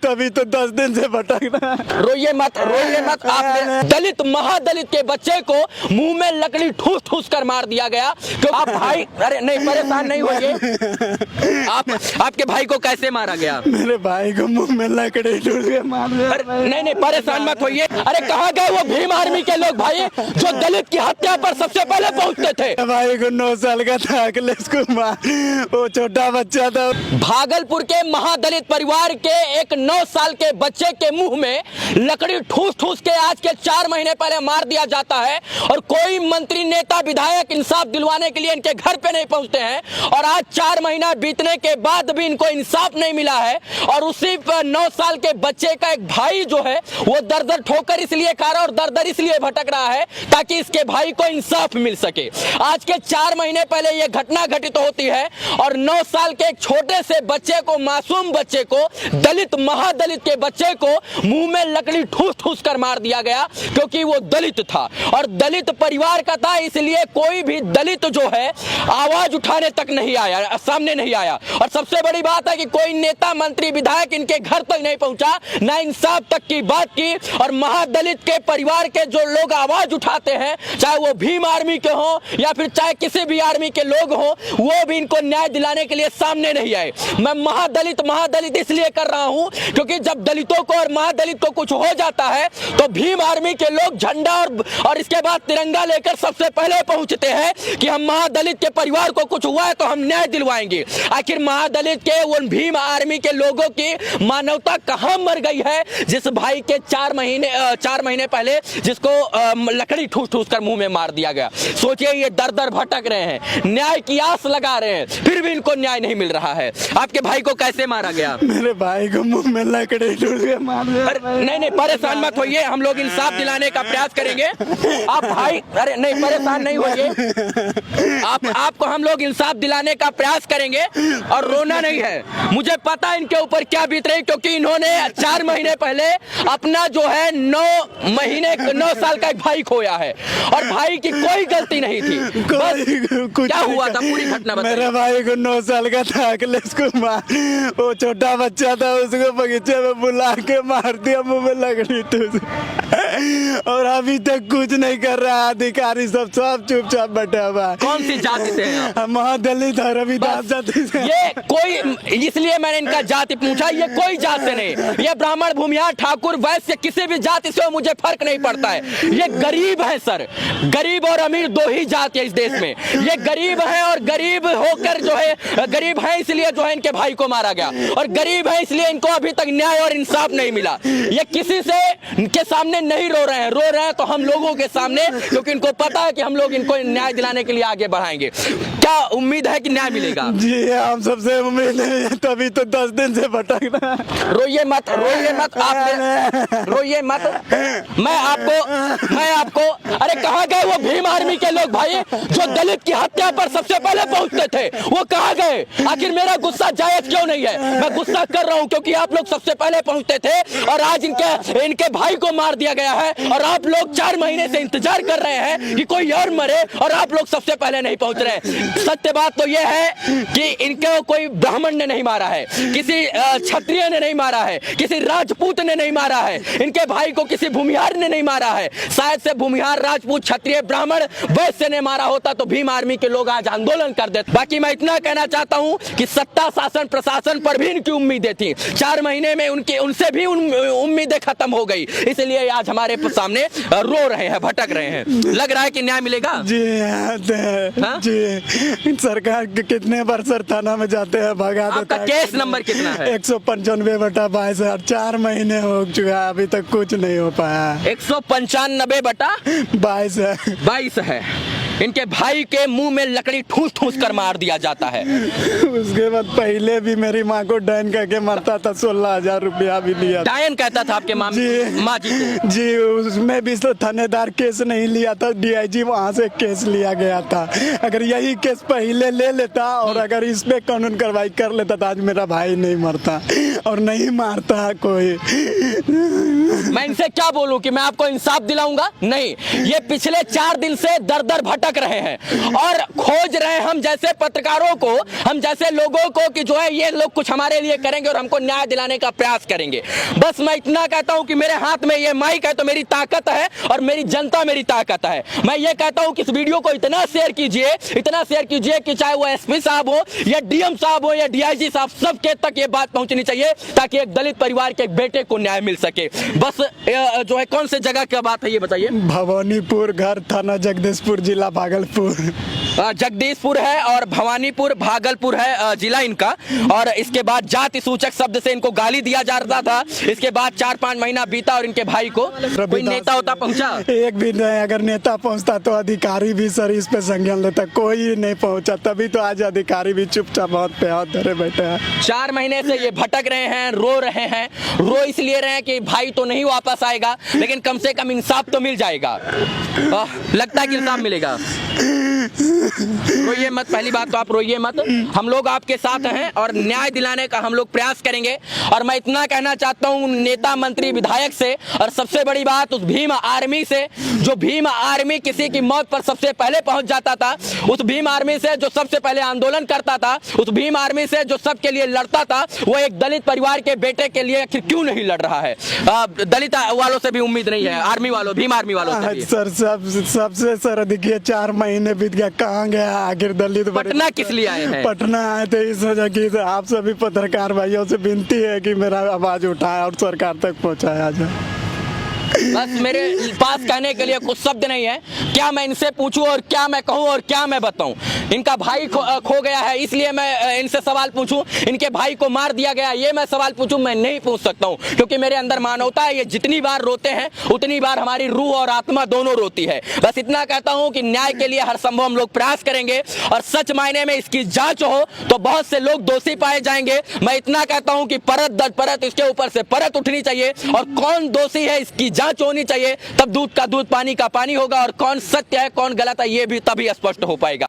तभी तो 10 दिन से भटक रहा है। रोइए मत, रोइए मत। आपने दलित महादलित के बच्चे को मुंह में लकड़ी ठूस ठूस कर मार दिया गया। तो आप भाई, अरे नहीं परेशान नहीं होइए। आपके भाई को कैसे मारा गया? मेरे भाई को मुंह में लकड़ी ठूस के मार दिया। नहीं नहीं परेशान मत होइए। अरे कहाँ गए वो भीम आर्मी के लोग भाई जो दलित की हत्या पर सबसे पहले पहुंचते थे? भाई को 9 साल का था, अखिलेश कुमार, वो छोटा बच्चा था। भागलपुर के महादलित परिवार के एक 9 साल के बच्चे के मुंह में लकड़ी ठूस ठूस के आज के 4 महीने पहले मार दिया जाता है और कोई मंत्री, नेता, विधायक इंसाफ दिलवाने के लिए इनके घर पे नहीं पहुंचते हैं और आज 4 महीना बीतने के बाद भी इनको इंसाफ नहीं मिला है। और उसी 9 साल के बच्चे का एक भाई जो है वो दर दर ठोकर इसलिए खा रहा है और दर दर इसलिए भटक रहा है ताकि इसके भाई को इंसाफ मिल सके। आज के 4 महीने पहले यह घटना घटित होती है और 9 साल के एक छोटे से बच्चे को, मासूम बच्चे को, दलित महादलित के बच्चे को मुंह में लकड़ी ठूस ठूस कर मार दिया गया क्योंकि वो दलित था और दलित परिवार का था। इसलिए कोई भी दलित जो है आवाज उठाने तक नहीं आया, सामने नहीं आया। और सबसे बड़ी बात है कि कोई नेता, मंत्री, विधायक इनके घर तक नहीं पहुंचा, ना इंसाफ तक की बात की। और महादलित के परिवार के जो लोग आवाज उठाते हैं, चाहे वो भीम आर्मी के हो या फिर चाहे किसी भी आर्मी के लोग हो, वो भी इनको न्याय दिलाने के लिए सामने नहीं आए। मैं महादलित इसलिए कर रहा हूं क्योंकि जब दलितों को और महादलित को कुछ हो जाता है तो भीम आर्मी के लोग झंडा और इसके बाद तिरंगा लेकर सबसे पहले पहुंचते हैं कि हम महादलित के परिवार को कुछ हुआ है तो हम न्याय दिलवाएंगे। आखिर महादलित के उन भीम आर्मी के लोगों की मानवता कहां मर गई है जिस भाई के 4 महीने पहले जिसको लकड़ी ठूस ठूस कर मुंह में मार दिया गया। सोचिए, ये दर दर भटक रहे हैं, न्याय की आस लगा रहे हैं, फिर भी इनको न्याय नहीं मिल रहा है। आपके भाई को कैसे मारा गया? मेरे भाई को मुंह में लकड़ी ठूस के मार दिया। नहीं नहीं परेशान मत होइए, हम लोग इंसाफ दिलाने का प्रयास करेंगे। आप भाई, अरे नहीं परेशान नहीं होइए। आपको हम लोग इंसाफ दिलाने का प्रयास करेंगे और रोना नहीं है। मुझे पता है इनके ऊपर क्या बीत रही, क्योंकि इन्होंने 4 महीने पहले अपना जो है 9 साल का एक भाई खोया है और भाई की कोई गलती नहीं थी। बस क्या हुआ था पूरी घटना बताइए। मेरे भाई को 9 साल का था, अखिलेश कुमार, वो छोटा बच्चा था, उसको बगीचे में बुला के मार दिया मुंह में लकड़ी ठूस। और अभी तक कुछ नहीं कर रहा अधिकारी सब चुपचाप बैठा हुआ है। कौन सी जाति से हैं आप? महादलित है, रविदास जाति से। ये कोई, इसलिए मैंने इनका जाति पूछा, ये कोई जात से नहीं, ये ब्राह्मण, भूमिहार, ठाकुर, वैश्य, किसी भी जाति से मुझे फर्क नहीं पड़ता है। ये गरीब है सर, गरीब और अमीर 2 ही जाति है इस देश में। ये गरीब है और गरीब होकर जो है, गरीब है इसलिए जो है इनके भाई को मारा गया और गरीब है इसलिए इनको अभी तक न्याय और इंसाफ नहीं मिला। ये किसी से के सामने नहीं रो रहे हैं तो हम लोगों के सामने, क्योंकि इनको पता है कि हम लोग इनको न्याय दिलाने के लिए आगे बढ़ाएंगे। क्या उम्मीद है कि न्याय मिलेगा? जी हम सबसे उम्मीद है, तभी तो 10 दिन से भटक रहा है। रोइए मत, रोइए मत, आपने रोइए मत। मैं आपको अरे कहाँ गए वो भीम आर्मी के लोग भाई जो दलित की हत्या पर सबसे पहले पहुंचते थे? वो कहाँ गए? आखिर मेरा गुस्सा जायज क्यों नहीं है? मैं गुस्सा कर रहा हूँ क्योंकि आप लोग सबसे पहले पहुंचते थे और आज इनके भाई को मार दिया गया है और आप लोग 4 महीने से इंतजार कर रहे हैं कि कोई और मरे और आप लोग सबसे पहले नहीं पहुंच रहे। सत्य बात तो यह है कि इनको कोई ब्राह्मण ने नहीं मारा है, किसी क्षत्रिय ने नहीं मारा है, किसी राजपूत ने नहीं मारा है, इनके भाई को किसी भूमिहार ने नहीं मारा है। शायद से भूमिहार, राजपूत, क्षत्रिय, ब्राह्मण, वैश्य ने मारा होता तो भीम आर्मी के लोग आज आंदोलन कर देते। बाकी मैं इतना कहना चाहता हूं कि सत्ता, शासन, प्रशासन पर भी इनकी उम्मीदें थी। 4 महीने में उनसे भी उम्मीदें खत्म हो गई, इसलिए आज हमारे सामने रो रहे हैं, भटक रहे हैं। लग रहा है कि न्याय मिलेगा? जी जी, सरकार के कितने बार सर थाना में जाते हैं, भगा देता है। आपका केस नंबर कितना है? 195/22। 4 महीने हो चुका, अभी तक कुछ नहीं हो पाया। 195/22 है। इनके भाई के मुंह में लकड़ी ठूस ठूस कर मार दिया जाता है। उसके बाद पहले भी मेरी माँ को डायन करके मारता था, 16,000 रुपया भी लिया। डायन कहता था आपके माँ जी को? जी, उसमें भी तो थानेदार केस नहीं लिया था, DIG वहाँ से केस लिया गया था। अगर यही केस पहले ले लेता और अगर इस पे कानून कार्रवाई कर लेता तो आज मेरा भाई नहीं मरता और नहीं मारता कोई। मैं इनसे क्या बोलूं कि मैं आपको इंसाफ दिलाऊंगा? नहीं, ये पिछले 4 दिन से दर दर भटक भटक रहे हैं और खोज रहे हैं हम जैसे पत्रकारों को, हम जैसे लोगों को कि जो है ये लोग कुछ हमारे लिए करेंगे और हमको न्याय दिलाने का प्रयास करेंगे। बस मैं इतना कहता हूं कि मेरे हाथ में ये माइक है तो मेरी ताकत है और मेरी जनता मेरी ताकत है। मैं ये कहता हूं कि इस वीडियो को इतना शेयर कीजिए कि चाहे वो एसपी साहब हो या डीएम साहब हो या डीआईजी साहब, सबके तक ये बात पहुंचनी चाहिए ताकि एक दलित परिवार के एक बेटे को न्याय मिल सके। बस जो है कौन से जगह की बात है ये बताइए। भवानीपुर, घर थाना जगदीशपुर, जिला भागलपुर। जगदीशपुर है और भवानीपुर भागलपुर है जिला इनका। और इसके बाद जाति सूचक शब्द से इनको गाली दिया जा रहा था। इसके बाद 4-5 महीना बीता और इनके भाई को कोई नेता होता पहुंचा? एक भी नहीं। अगर नेता पहुंचता तो अधिकारी भी सर इस पे संज्ञान लेता, कोई नहीं पहुंचा। तभी तो आज अधिकारी भी चुपचाप बहुत पे हाथ धरे बैठे हैं। 4 महीने से ये भटक रहे हैं, रो रहे हैं। रो इसलिए रहे हैं कि भाई तो नहीं वापस आएगा, लेकिन कम से कम इंसाफ तो मिल जाएगा। लगता है कि इंसाफ मिलेगा। रोइए मत, पहली बात तो आप रोइए मत। हम लोग आपके साथ हैं और न्याय दिलाने का हम लोग प्रयास करेंगे। और मैं इतना कहना चाहता हूं नेता, मंत्री, विधायक से, और सबसे बड़ी बात उस भीम आर्मी से, जो भीम आर्मी किसी की मौत पर सबसे पहले पहुंच जाता था, उस भीम आर्मी से जो सबसे पहले आंदोलन करता था, उस भीम आर्मी से जो सबके लिए लड़ता था, वो एक दलित परिवार के बेटे के लिए आखिर क्यों नहीं लड़ रहा है? दलित वालों से भी उम्मीद नहीं है, आर्मी वालों, भीम आर्मी वालों से भी। सर सबसे सर देखिए 4 महीने बीत गया, कहाँ गया आखिर दलित? पटना किस लिए आए हैं? पटना आए थे इस वजह की आप सभी पत्रकार भाइयों से विनती है कि मेरा आवाज उठाए और सरकार तक पहुंचाया जाए। बस मेरे पास कहने के लिए कुछ शब्द नहीं है। क्या मैं इनसे पूछूं और क्या मैं कहूं और क्या मैं बताऊं? इनका भाई खो गया है इसलिए मैं इनसे सवाल पूछूं, इनके भाई को मार दिया गया ये मैं सवाल पूछूं? मैं नहीं पूछ सकता हूं, क्योंकि मेरे अंदर मानवता है। ये जितनी बार रोते हैं उतनी बार हमारी रूह और आत्मा दोनों रोती है। बस इतना कहता हूं कि न्याय के लिए हर संभव हम लोग प्रयास करेंगे और सच मायने में इसकी जांच हो तो बहुत से लोग दोषी पाए जाएंगे। मैं इतना कहता हूं कि परत दर परत इसके ऊपर से परत उठनी चाहिए और कौन दोषी है इसकी जांच होनी चाहिए। तब दूध का दूध, पानी का पानी होगा और कौन सत्य है कौन गलत है ये भी तभी स्पष्ट हो पाएगा।